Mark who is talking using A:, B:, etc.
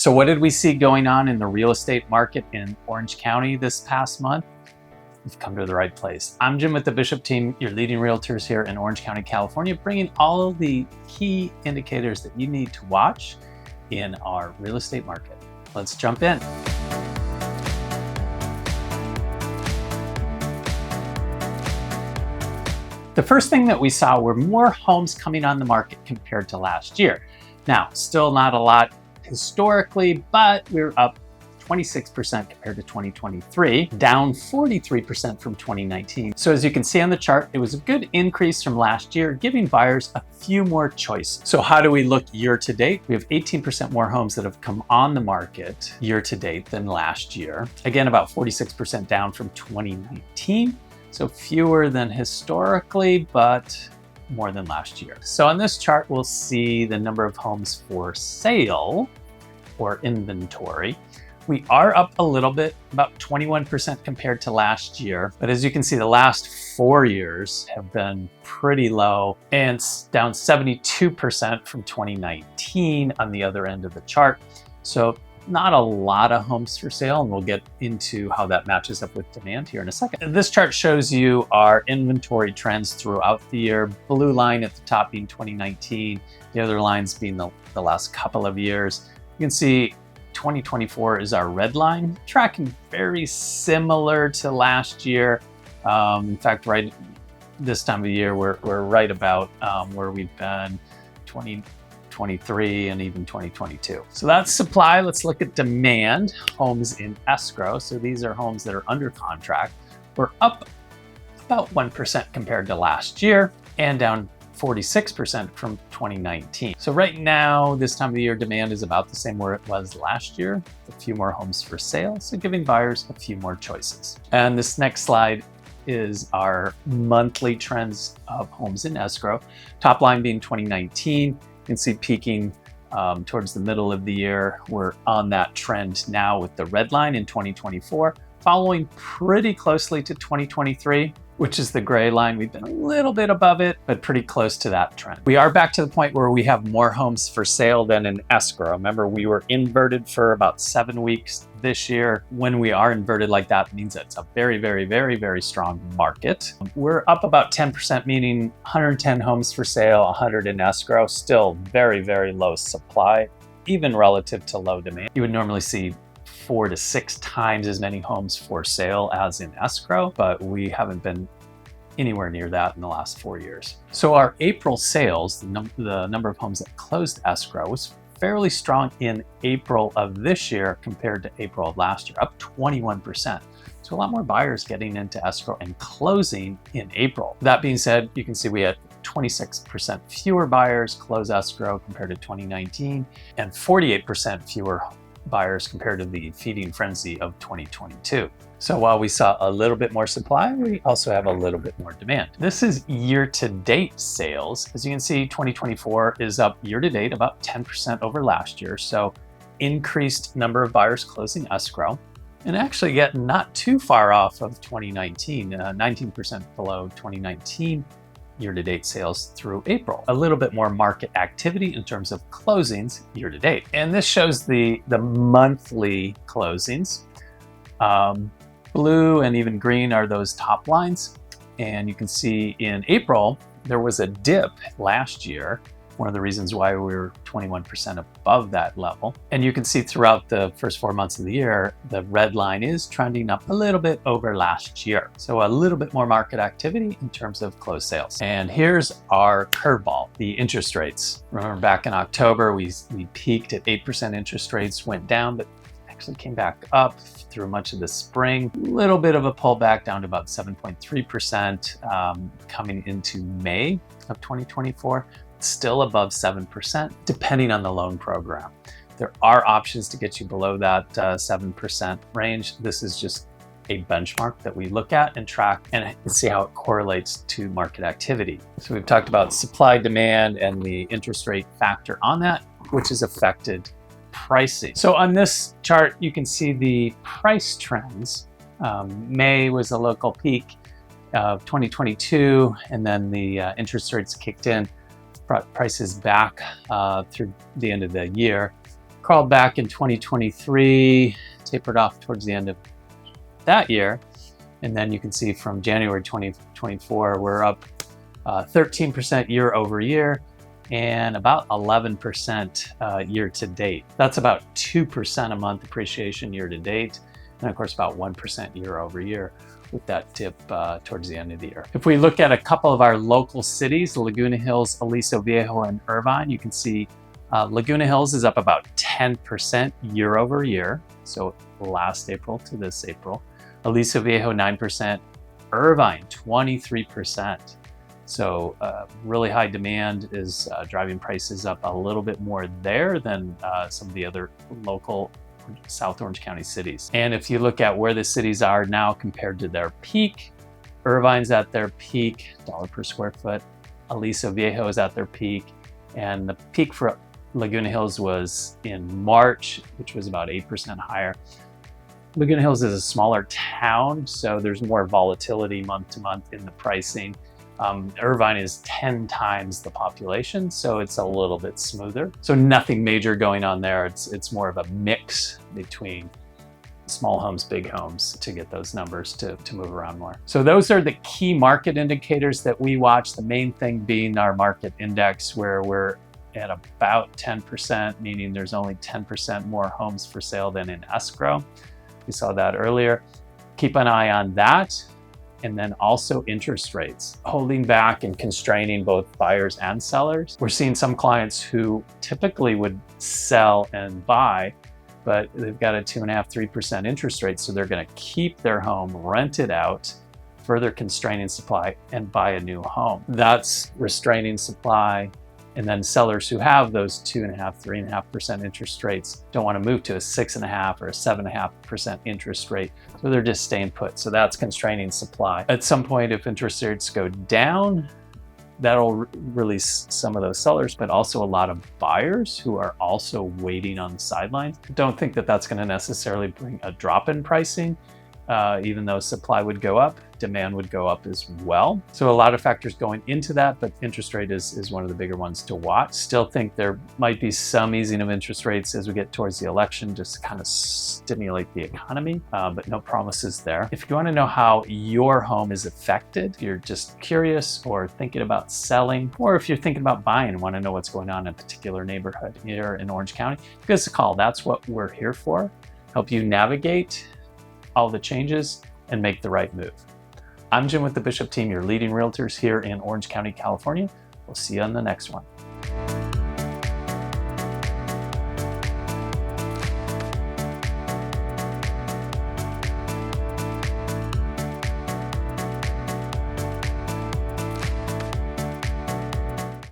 A: So what did we see going on in the real estate market in Orange County this past month? You've come to the right place. I'm Jim with the Bishop team, your leading realtors here in Orange County, California, bringing all of the key indicators that you need to watch in our real estate market. Let's jump in. The first thing that we saw were more homes coming on the market compared to last year. Now, still not a lot historically, but we're up 26% compared to 2023, down 43% from 2019. So as you can see on the chart, it was a good increase from last year, giving buyers a few more choice. So how do we look year to date? We have 18% more homes that have come on the market year to date than last year. Again, about 46% down from 2019. So fewer than historically, but more than last year. So on this chart, we'll see the number of homes for sale or inventory. We are up a little bit, about 21% compared to last year. But as you can see, the last 4 years have been pretty low and down 72% from 2019 on the other end of the chart. So not a lot of homes for sale, and we'll get into how that matches up with demand here in a second. This chart shows you our inventory trends throughout the year. Blue line at the top being 2019, the other lines being the last couple of years. You can see 2024 is our red line, tracking very similar to last year. In fact, right this time of year, we're right about where we've been 2023 and even 2022. So that's supply. Let's look at demand. Homes in escrow. So these are homes that are under contract. We're up about 1% compared to last year and down 46% from 2019. So right now, this time of the year, demand is about the same where it was last year, a few more homes for sale, so giving buyers a few more choices. And this next slide is our monthly trends of homes in escrow. Top line being 2019, you can see peaking towards the middle of the year. We're on that trend now with the red line in 2024, following pretty closely to 2023, which is the gray line. We've been a little bit above it, but pretty close to that trend. We are back to the point where we have more homes for sale than in escrow. Remember, we were inverted for about 7 weeks this year. When we are inverted like that, it means it's a very, very, very, very strong market. We're up about 10%, meaning 110 homes for sale, 100 in escrow, still very, very low supply, even relative to low demand. You would normally see 4 to 6 times as many homes for sale as in escrow, but we haven't been anywhere near that in the last 4 years. So our April sales, the number of homes that closed escrow, was fairly strong in April of this year compared to April of last year, up 21%. So a lot more buyers getting into escrow and closing in April. That being said, you can see we had 26% fewer buyers close escrow compared to 2019 and 48% fewer buyers compared to the feeding frenzy of 2022. So while we saw a little bit more supply, we also have a little bit more demand. This is year-to-date sales. As you can see, 2024 is up year-to-date about 10% over last year. So increased number of buyers closing escrow, and actually getting not too far off of 2019, 19% below 2019 year-to-date sales through April. A little bit more market activity in terms of closings year-to-date. And this shows the monthly closings. Blue and even green are those top lines. And you can see in April, there was a dip last year. One of the reasons why we were 21% above that level. And you can see throughout the first 4 months of the year, the red line is trending up a little bit over last year. So a little bit more market activity in terms of closed sales. And here's our curveball, the interest rates. Remember back in October, we peaked at 8% interest rates, went down, but actually came back up through much of the spring. A little bit of a pullback down to about 7.3% coming into May of 2024. Still above 7%, depending on the loan program. There are options to get you below that 7% range. This is just a benchmark that we look at and track and see how it correlates to market activity. So we've talked about supply, demand, and the interest rate factor on that, which has affected pricing. So on this chart, you can see the price trends. May was a local peak of 2022, and then the interest rates kicked in, brought prices back through the end of the year. Of crawled back in 2023, tapered off towards the end of that year. And then you can see from January 2024, we're up 13% year over year and about 11% year to date. That's about 2% a month appreciation year to date. And of course, about 1% year over year with that dip towards the end of the year. If we look at a couple of our local cities, Laguna Hills, Aliso Viejo, and Irvine, you can see Laguna Hills is up about 10% year over year. So last April to this April. Aliso Viejo, 9%. Irvine, 23%. So really high demand is driving prices up a little bit more there than some of the other local South Orange County cities. And if you look at where the cities are now compared to their peak, Irvine's at their peak, dollar per square foot. Aliso Viejo is at their peak. And the peak for Laguna Hills was in March, which was about 8% higher. Laguna Hills is a smaller town, so there's more volatility month to month in the pricing. Irvine is 10 times the population, so it's a little bit smoother. So nothing major going on there. It's more of a mix between small homes, big homes to get those numbers to move around more. So those are the key market indicators that we watch. The main thing being our market index, where we're at about 10%, meaning there's only 10% more homes for sale than in escrow. We saw that earlier. Keep an eye on that. And then also interest rates, holding back and constraining both buyers and sellers. We're seeing some clients who typically would sell and buy, but they've got a 2.5%, 3% interest rate. So they're gonna keep their home, rent it out, further constraining supply, and buy a new home. That's restraining supply. And then sellers who have those 2.5%, 3.5% interest rates don't want to move to a 6.5% or a 7.5% interest rate. So they're just staying put. So that's constraining supply. At some point, if interest rates go down, that'll release some of those sellers, but also a lot of buyers who are also waiting on the sidelines. Don't think that that's going to necessarily bring a drop in pricing. Even though supply would go up, demand would go up as well. So a lot of factors going into that, but interest rate is one of the bigger ones to watch. Still think there might be some easing of interest rates as we get towards the election, just to kind of stimulate the economy, but no promises there. If you want to know how your home is affected, if you're just curious or thinking about selling, or if you're thinking about buying and want to know what's going on in a particular neighborhood here in Orange County, give us a call. That's what we're here for. Help you navigate all the changes and make the right move. I'm Jim with the Bishop team, your leading realtors here in Orange County, California. We'll see you on the next one.